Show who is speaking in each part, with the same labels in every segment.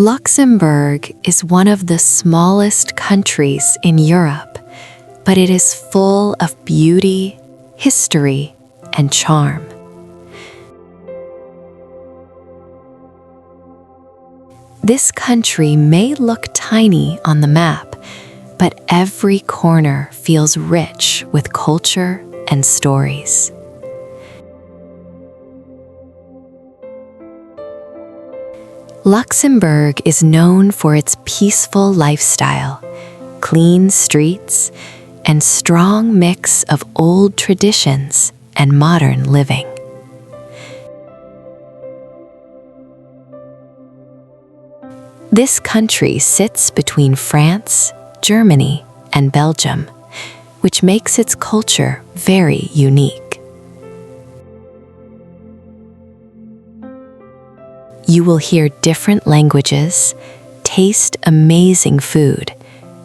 Speaker 1: Luxembourg is one of the smallest countries in Europe, but it is full of beauty, history, and charm. This country may look tiny on the map, but every corner feels rich with culture and stories. Luxembourg is known for its peaceful lifestyle, clean streets, and strong mix of old traditions and modern living. This country sits between France, Germany, and Belgium, which makes its culture very unique. You will hear different languages, taste amazing food,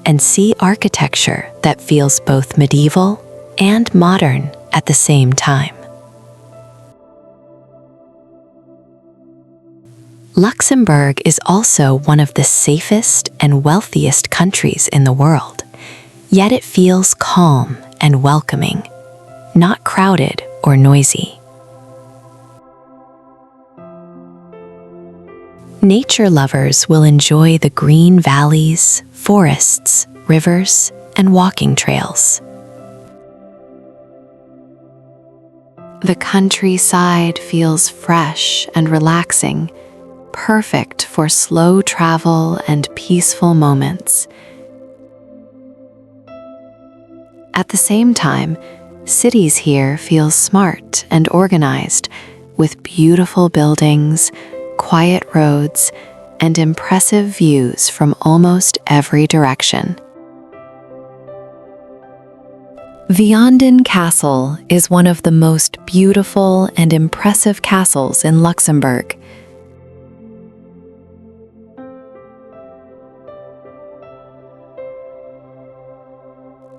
Speaker 1: and see architecture that feels both medieval and modern at the same time. Luxembourg is also one of the safest and wealthiest countries in the world, yet it feels calm and welcoming, not crowded or noisy. Nature lovers will enjoy the green valleys, forests, rivers, and walking trails. The countryside feels fresh and relaxing, perfect for slow travel and peaceful moments. At the same time, cities here feel smart and organized, with beautiful buildings, quiet roads, and impressive views from almost every direction. Vianden Castle is one of the most beautiful and impressive castles in Luxembourg.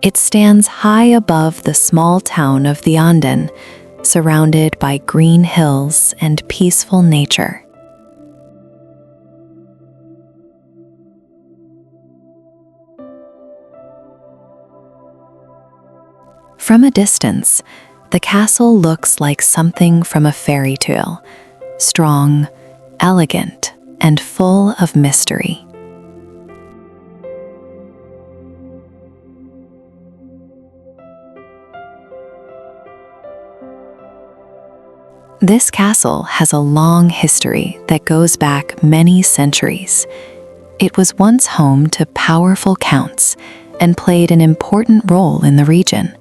Speaker 1: It stands high above the small town of Vianden, surrounded by green hills and peaceful nature. From a distance, the castle looks like something from a fairy tale, strong, elegant, and full of mystery. This castle has a long history that goes back many centuries. It was once home to powerful counts and played an important role in the region.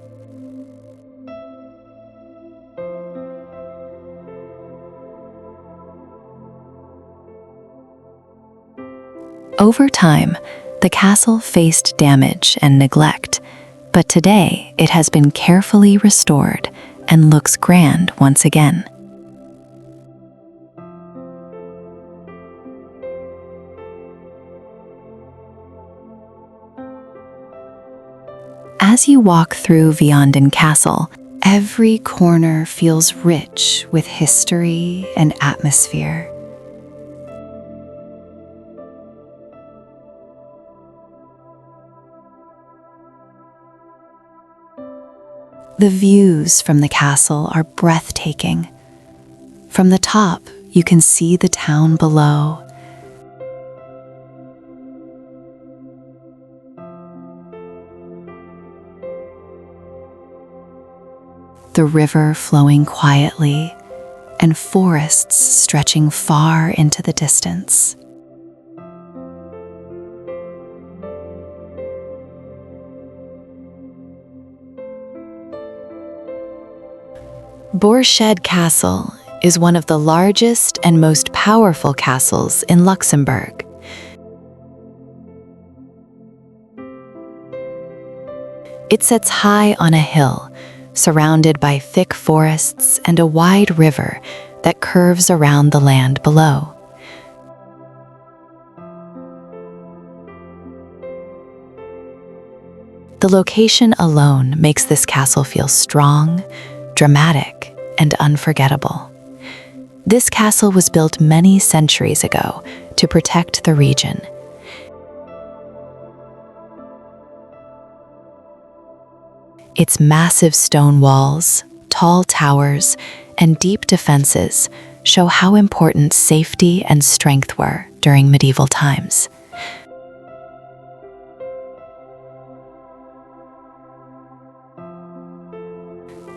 Speaker 1: Over time, the castle faced damage and neglect, but today it has been carefully restored and looks grand once again. As you walk through Vianden Castle, every corner feels rich with history and atmosphere. The views from the castle are breathtaking. From the top, you can see the town below. The river flowing quietly, and forests stretching far into the distance. Vianden Castle is one of the largest and most powerful castles in Luxembourg. It sits high on a hill, surrounded by thick forests and a wide river that curves around the land below. The location alone makes this castle feel strong, dramatic, and unforgettable. This castle was built many centuries ago to protect the region. Its massive stone walls, tall towers, and deep defenses show how important safety and strength were during medieval times.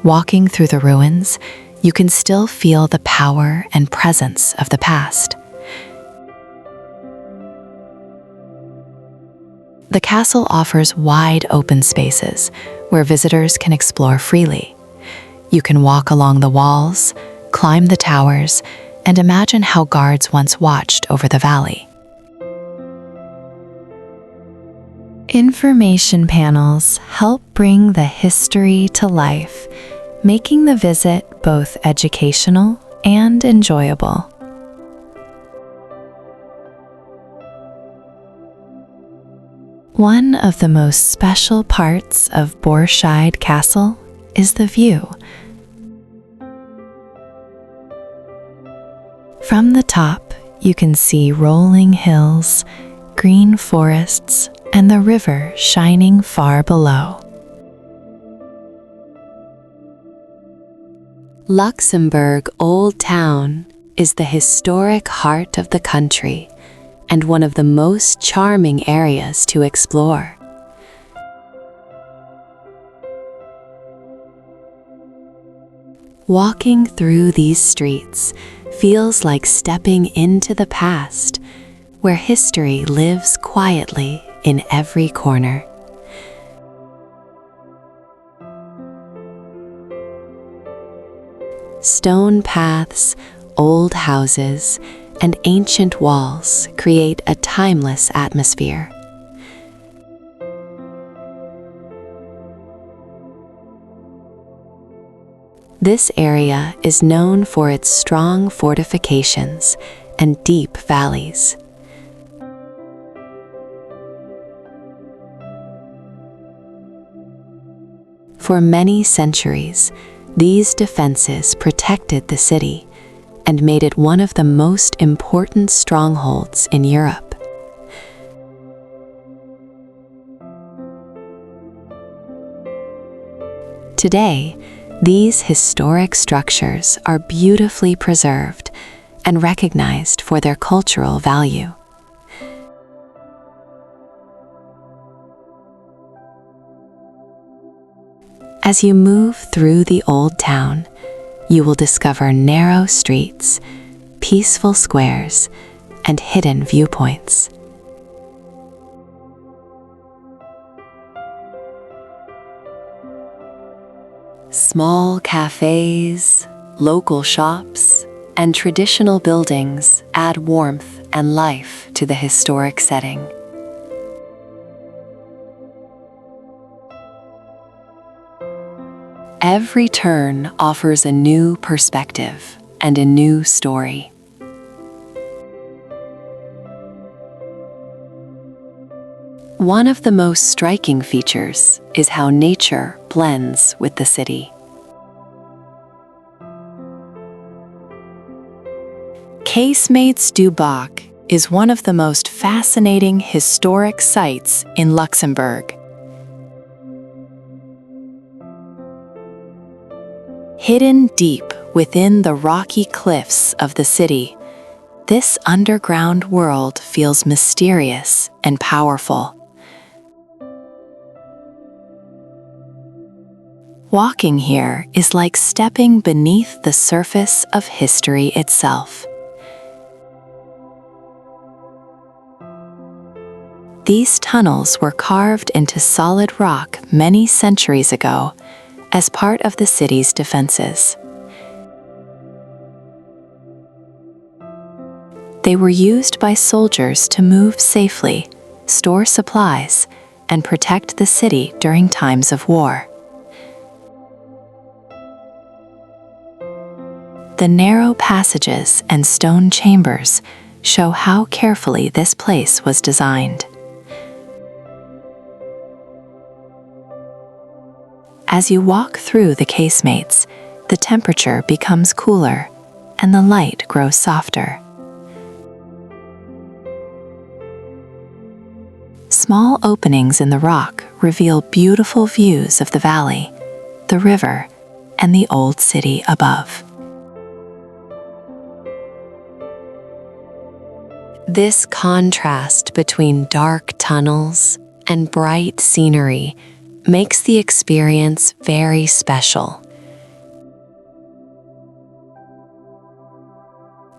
Speaker 1: Walking through the ruins, you can still feel the power and presence of the past. The castle offers wide open spaces where visitors can explore freely. You can walk along the walls, climb the towers, and imagine how guards once watched over the valley. Information panels help bring the history to life, making the visit both educational and enjoyable. One of the most special parts of Borscheid Castle is the view. From the top, you can see rolling hills, green forests, and the river shining far below. Luxembourg Old Town is the historic heart of the country and one of the most charming areas to explore. Walking through these streets feels like stepping into the past, where history lives quietly in every corner. Stone paths, old houses, and ancient walls create a timeless atmosphere. This area is known for its strong fortifications and deep valleys. For many centuries, these defenses protected the city and made it one of the most important strongholds in Europe. Today, these historic structures are beautifully preserved and recognized for their cultural value. As you move through the old town, you will discover narrow streets, peaceful squares, and hidden viewpoints. Small cafes, local shops, and traditional buildings add warmth and life to the historic setting. Every turn offers a new perspective and a new story. One of the most striking features is how nature blends with the city. Casemates du Bac is one of the most fascinating historic sites in Luxembourg. Hidden deep within the rocky cliffs of the city, this underground world feels mysterious and powerful. Walking here is like stepping beneath the surface of history itself. These tunnels were carved into solid rock many centuries ago as part of the city's defenses. They were used by soldiers to move safely, store supplies, and protect the city during times of war. The narrow passages and stone chambers show how carefully this place was designed. As you walk through the casemates, the temperature becomes cooler, and the light grows softer. Small openings in the rock reveal beautiful views of the valley, the river, and the old city above. This contrast between dark tunnels and bright scenery makes the experience very special.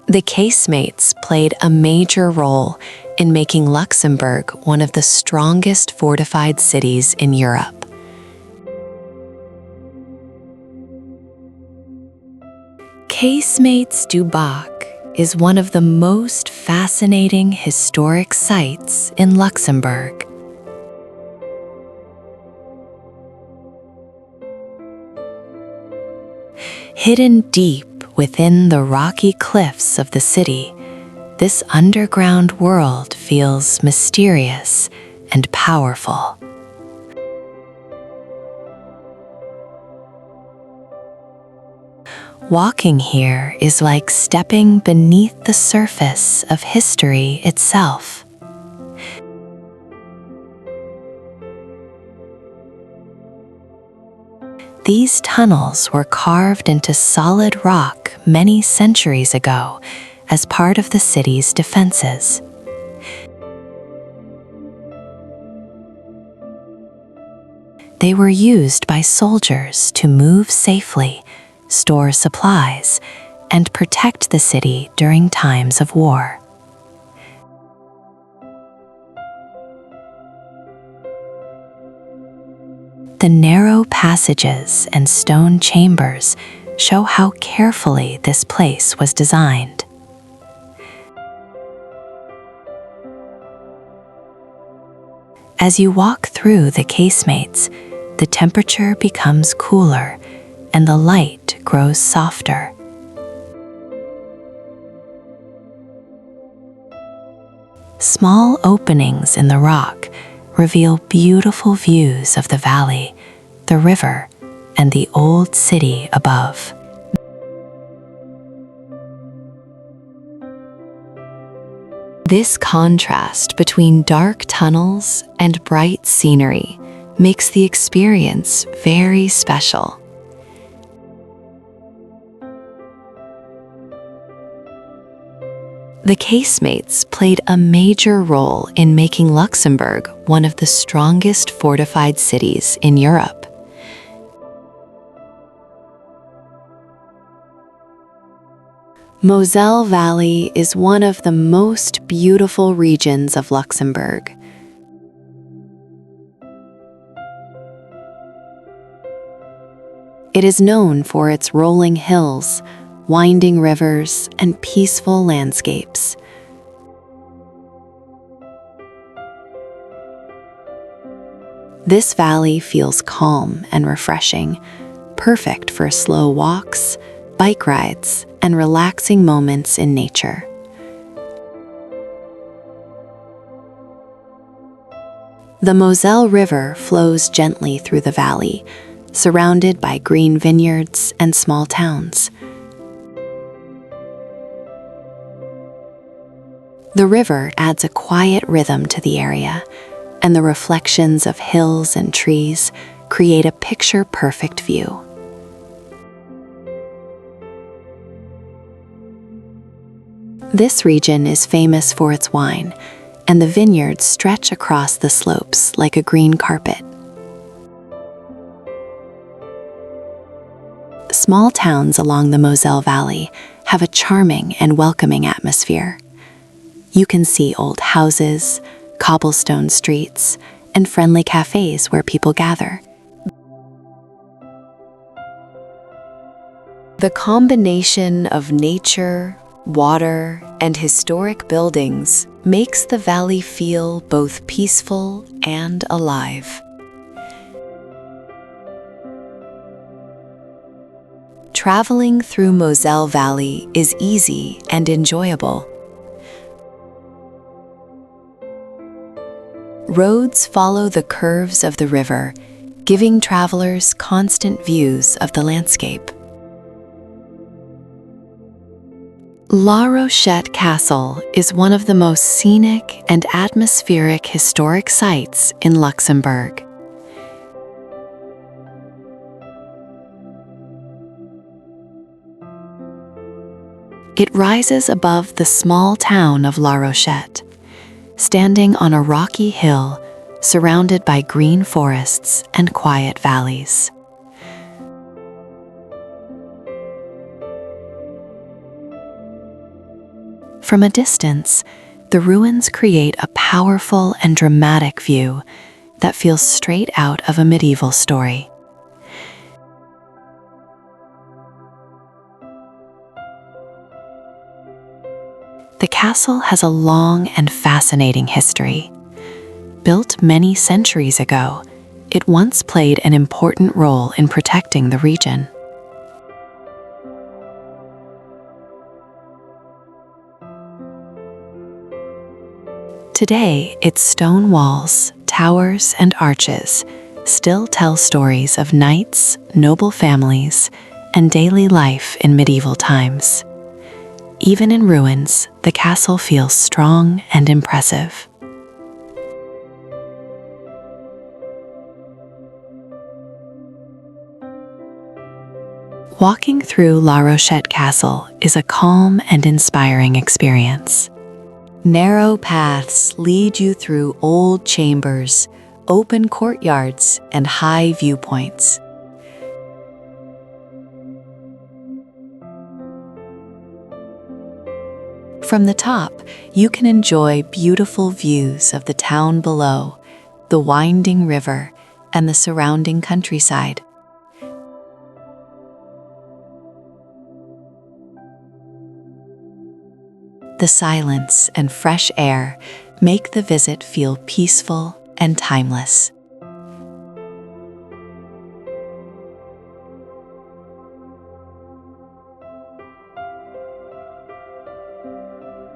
Speaker 1: The casemates played a major role in making Luxembourg one of the strongest fortified cities in Europe. Casemates du Bac is one of the most fascinating historic sites in Luxembourg. Hidden deep within the rocky cliffs of the city, this underground world feels mysterious and powerful. Walking here is like stepping beneath the surface of history itself. These tunnels were carved into solid rock many centuries ago as part of the city's defenses. They were used by soldiers to move safely, store supplies, and protect the city during times of war. The narrow passages and stone chambers show how carefully this place was designed. As you walk through the casemates, the temperature becomes cooler and the light grows softer. Small openings in the rock reveal beautiful views of the valley, the river, and the old city above. This contrast between dark tunnels and bright scenery makes the experience very special. The casemates played a major role in making Luxembourg one of the strongest fortified cities in Europe. Moselle Valley is one of the most beautiful regions of Luxembourg. It is known for its rolling hills, winding rivers, and peaceful landscapes. This valley feels calm and refreshing, perfect for slow walks, bike rides, and relaxing moments in nature. The Moselle River flows gently through the valley, surrounded by green vineyards and small towns. The river adds a quiet rhythm to the area, and the reflections of hills and trees create a picture-perfect view. This region is famous for its wine, and the vineyards stretch across the slopes like a green carpet. Small towns along the Moselle Valley have a charming and welcoming atmosphere. You can see old houses, cobblestone streets, and friendly cafes where people gather. The combination of nature, water, and historic buildings makes the valley feel both peaceful and alive. Traveling through Moselle Valley is easy and enjoyable. Roads follow the curves of the river, giving travelers constant views of the landscape. La Rochette Castle is one of the most scenic and atmospheric historic sites in Luxembourg. It rises above the small town of La Rochette, standing on a rocky hill surrounded by green forests and quiet valleys. From a distance, the ruins create a powerful and dramatic view that feels straight out of a medieval story. The castle has a long and fascinating history. Built many centuries ago, it once played an important role in protecting the region. Today, its stone walls, towers, and arches still tell stories of knights, noble families, and daily life in medieval times. Even in ruins, the castle feels strong and impressive. Walking through La Rochette Castle is a calm and inspiring experience. Narrow paths lead you through old chambers, open courtyards, and high viewpoints. From the top, you can enjoy beautiful views of the town below, the winding river, and the surrounding countryside. The silence and fresh air make the visit feel peaceful and timeless.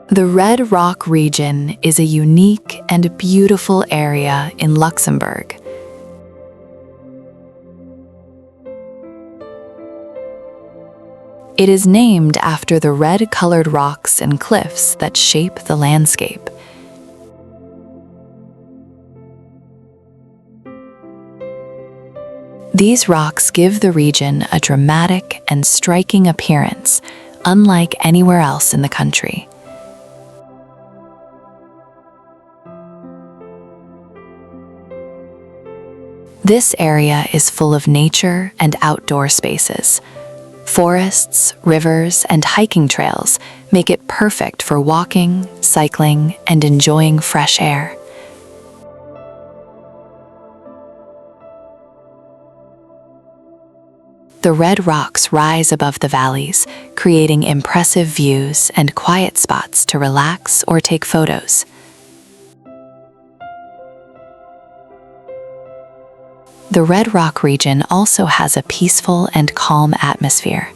Speaker 1: The Red Rock region is a unique and beautiful area in Luxembourg. It is named after the red-colored rocks and cliffs that shape the landscape. These rocks give the region a dramatic and striking appearance, unlike anywhere else in the country. This area is full of nature and outdoor spaces. Forests, rivers, and hiking trails make it perfect for walking, cycling, and enjoying fresh air. The red rocks rise above the valleys, creating impressive views and quiet spots to relax or take photos. The Red Rock region also has a peaceful and calm atmosphere.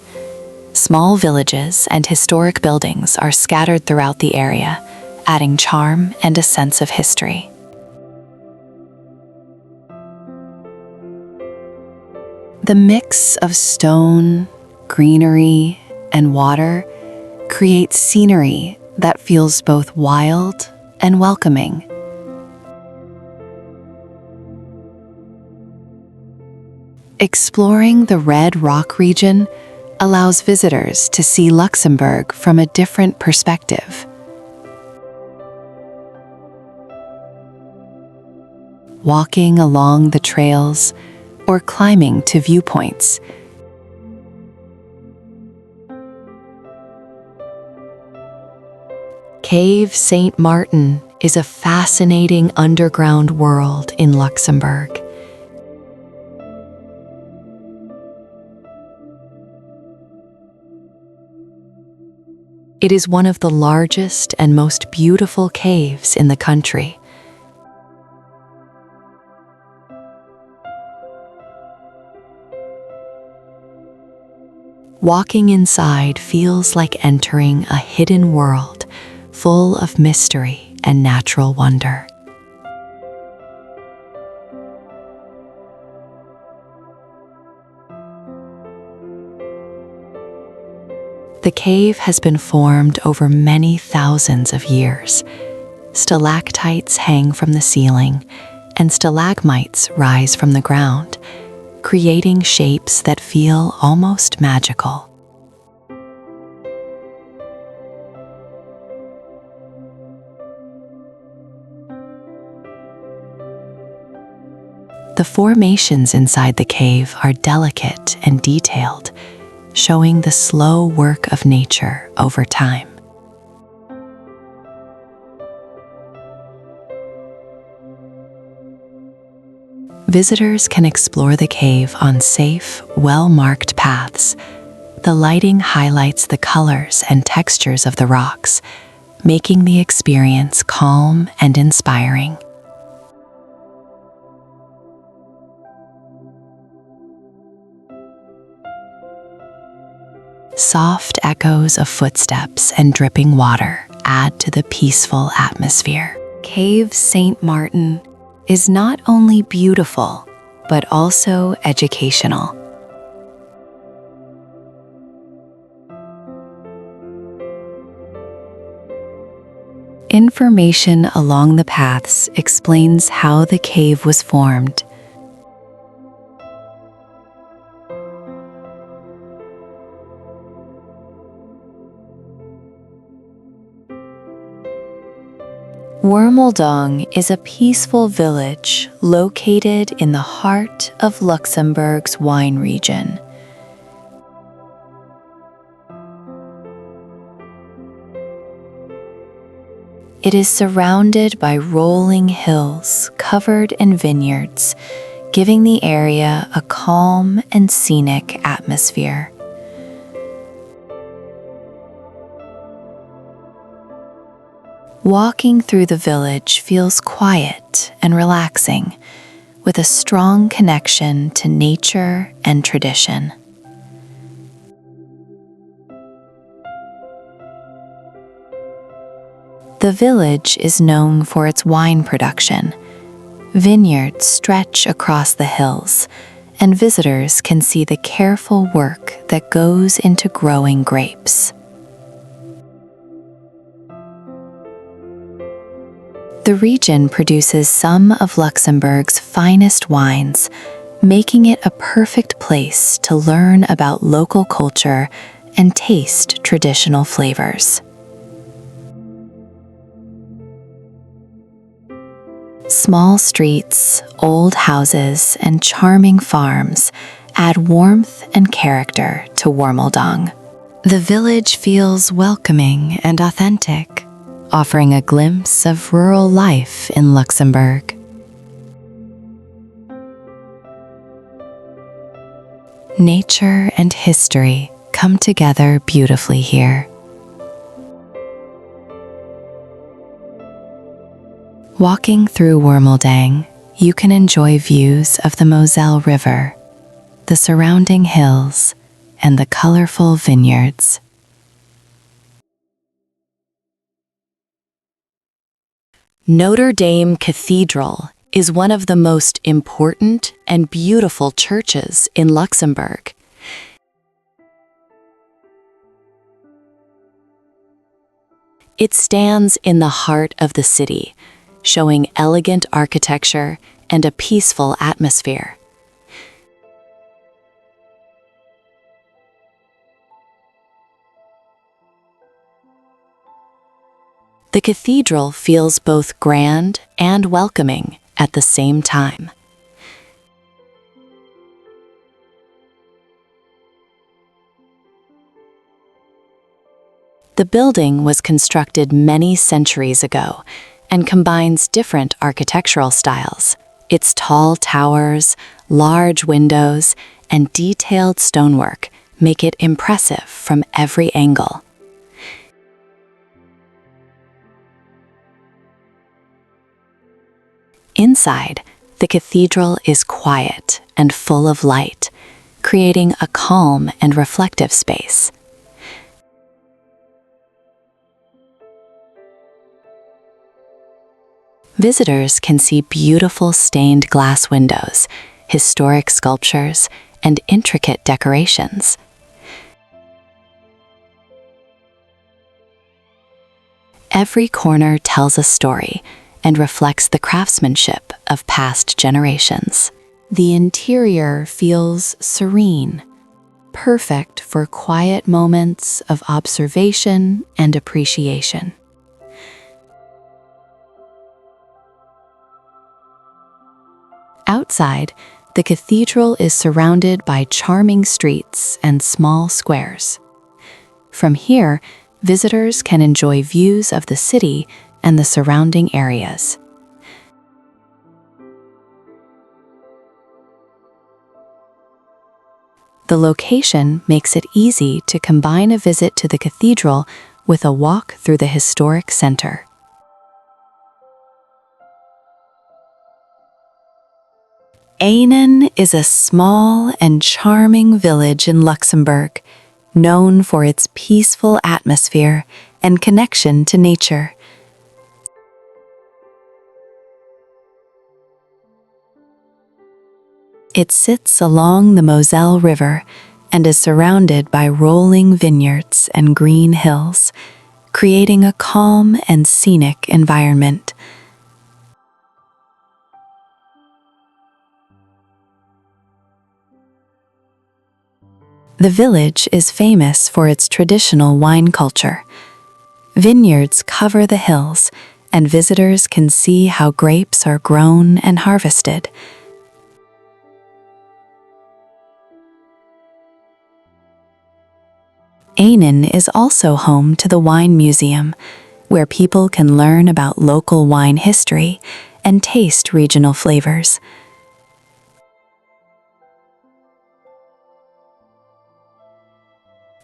Speaker 1: Small villages and historic buildings are scattered throughout the area, adding charm and a sense of history. The mix of stone, greenery, and water creates scenery that feels both wild and welcoming. Exploring the Red Rock region allows visitors to see Luxembourg from a different perspective. Walking along the trails or climbing to viewpoints. Cave Saint Martin is a fascinating underground world in Luxembourg. It is one of the largest and most beautiful caves in the country. Walking inside feels like entering a hidden world full of mystery and natural wonder. The cave has been formed over many thousands of years. Stalactites hang from the ceiling, and stalagmites rise from the ground, creating shapes that feel almost magical. The formations inside the cave are delicate and detailed, showing the slow work of nature over time. Visitors can explore the cave on safe, well-marked paths. The lighting highlights the colors and textures of the rocks, making the experience calm and inspiring. Soft echoes of footsteps and dripping water add to the peaceful atmosphere. Cave St. Martin is not only beautiful, but also educational. Information along the paths explains how the cave was formed. Wormeldong is a peaceful village located in the heart of Luxembourg's wine region. It is surrounded by rolling hills covered in vineyards, giving the area a calm and scenic atmosphere. Walking through the village feels quiet and relaxing, with a strong connection to nature and tradition. The village is known for its wine production. Vineyards stretch across the hills, and visitors can see the careful work that goes into growing grapes. The region produces some of Luxembourg's finest wines, making it a perfect place to learn about local culture and taste traditional flavors. Small streets, old houses, and charming farms add warmth and character to Wormeldong. The village feels welcoming and authentic, offering a glimpse of rural life in Luxembourg. Nature and history come together beautifully here. Walking through Wormeldong, you can enjoy views of the Moselle River, the surrounding hills, and the colorful vineyards. Notre Dame Cathedral is one of the most important and beautiful churches in Luxembourg. It stands in the heart of the city, showing elegant architecture and a peaceful atmosphere. The cathedral feels both grand and welcoming at the same time. The building was constructed many centuries ago and combines different architectural styles. Its tall towers, large windows, and detailed stonework make it impressive from every angle. Inside, the cathedral is quiet and full of light, creating a calm and reflective space. Visitors can see beautiful stained glass windows, historic sculptures, and intricate decorations. Every corner tells a story and reflects the craftsmanship of past generations. The interior feels serene, perfect for quiet moments of observation and appreciation. Outside, the cathedral is surrounded by charming streets and small squares. From here, visitors can enjoy views of the city and the surrounding areas. The location makes it easy to combine a visit to the cathedral with a walk through the historic center. Vianden is a small and charming village in Luxembourg, known for its peaceful atmosphere and connection to nature. It sits along the Moselle River and is surrounded by rolling vineyards and green hills, creating a calm and scenic environment. The village is famous for its traditional wine culture. Vineyards cover the hills, and visitors can see how grapes are grown and harvested. Vianden is also home to the Wine Museum, where people can learn about local wine history and taste regional flavors.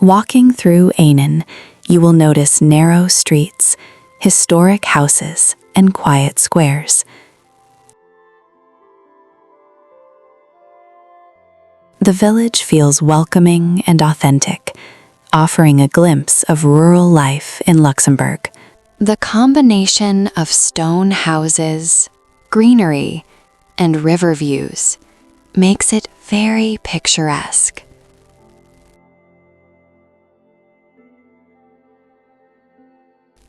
Speaker 1: Walking through Vianden, you will notice narrow streets, historic houses, and quiet squares. The village feels welcoming and authentic, offering a glimpse of rural life in Luxembourg. The combination of stone houses, greenery, and river views makes it very picturesque.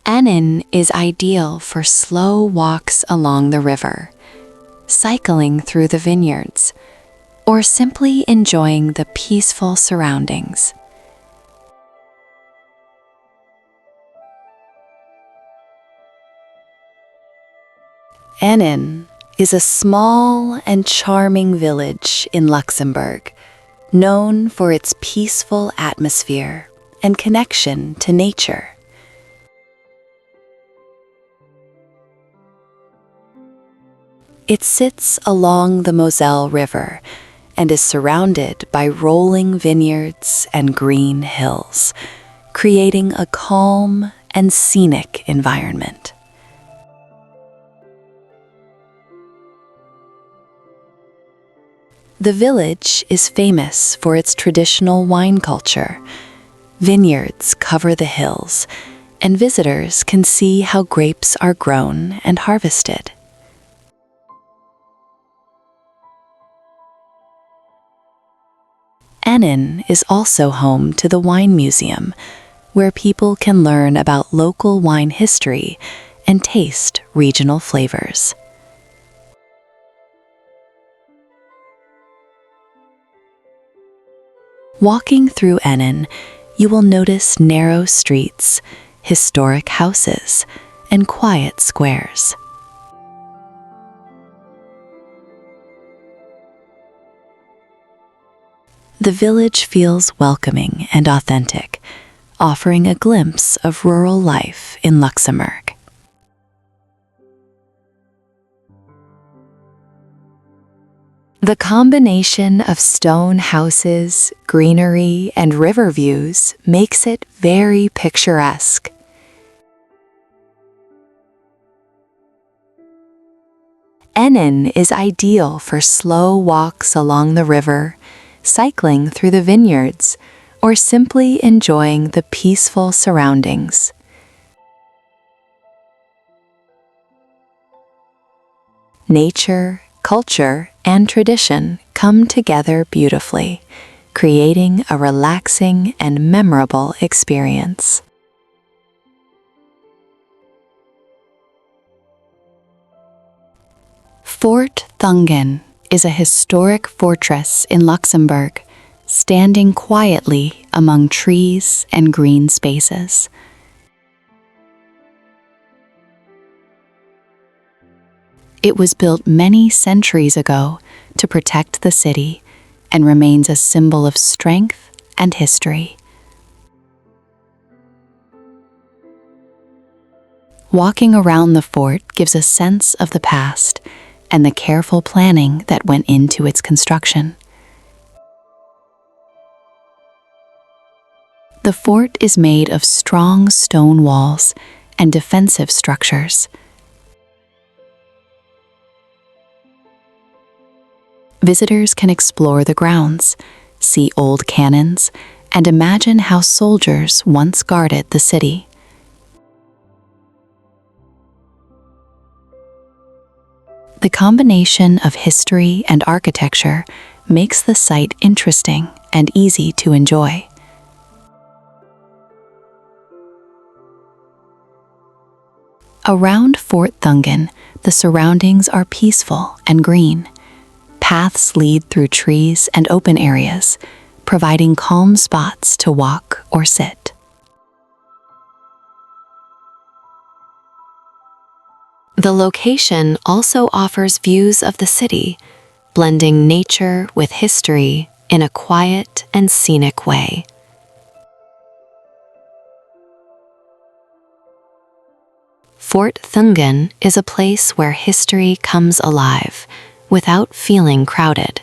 Speaker 1: Vianden is ideal for slow walks along the river, cycling through the vineyards, or simply enjoying the peaceful surroundings. Vianden is a small and charming village in Luxembourg, known for its peaceful atmosphere and connection to nature. It sits along the Moselle River and is surrounded by rolling vineyards and green hills, creating a calm and scenic environment. The village is famous for its traditional wine culture. Vineyards cover the hills, and visitors can see how grapes are grown and harvested. Vianden is also home to the Wine Museum, where people can learn about local wine history and taste regional flavors. Walking through Vianden, you will notice narrow streets, historic houses, and quiet squares. The village feels welcoming and authentic, offering a glimpse of rural life in Luxembourg. The combination of stone houses, greenery, and river views makes it very picturesque. Vianden is ideal for slow walks along the river, cycling through the vineyards, or simply enjoying the peaceful surroundings. Nature, culture, and tradition come together beautifully, creating a relaxing and memorable experience. Fort Thungen is a historic fortress in Luxembourg, standing quietly among trees and green spaces. It was built many centuries ago to protect the city and remains a symbol of strength and history. Walking around the fort gives a sense of the past and the careful planning that went into its construction. The fort is made of strong stone walls and defensive structures. Visitors can explore the grounds, see old cannons, and imagine how soldiers once guarded the city. The combination of history and architecture makes the site interesting and easy to enjoy. Around Fort Thungen, the surroundings are peaceful and green. Paths lead through trees and open areas, providing calm spots to walk or sit. The location also offers views of the city, blending nature with history in a quiet and scenic way. Fort Thungen is a place where history comes alive without feeling crowded.